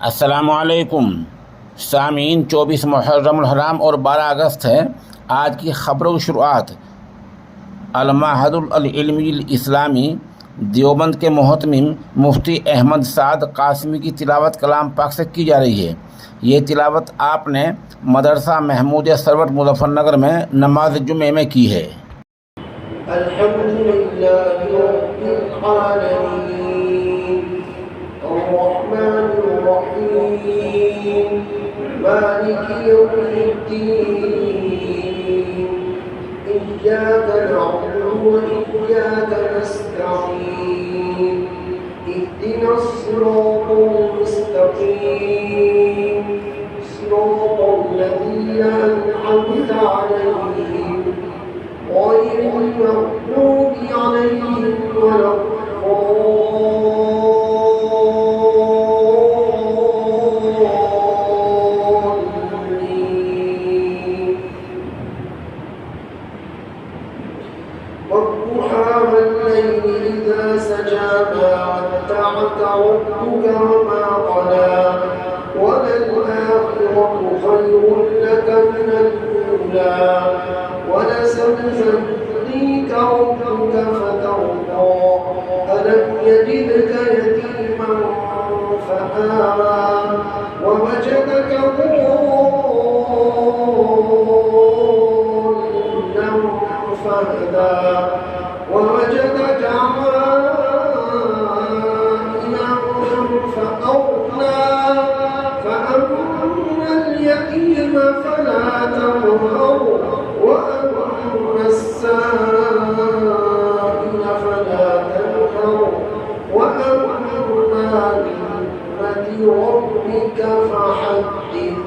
अस्सलामुअलैकुम सामीन। 24 मुहर्रमुल हराम और 12 अगस्त है। आज की ख़बरों की शुरुआत अल-महदुल इल्मिल इस्लामी देवबंद के मोहतमिम मुफ्ती अहमद साद कासमी की तिलावत कलाम पाक से की जा रही है। ये तिलावत आपने मदरसा महमूदिया सरवट मुजफ्फरनगर में नमाज जुमे में की है। मालिक यौमिद्दीन इय्याक नअबुदु व इय्याक नस्तईन इहदिनस सिरातल मुस्तकीम सिरातल लज़ीना अन'अमता अलैहिम गैरिल मग़्दूबि अलैहिम والضحى والليل إذا سجى ما ودعك ربك وما قلى وللآخرة خير لك من الأولى ولسوف يعطيك ربك فترضى ألم يجدك يتيما فآوى ووجدك ضالا فهدى ووجدك عائلا فأغنى فأما اليتيم فلا تقهر وأما السائل فلا تنهر وأما بنعمة ربك فحدث.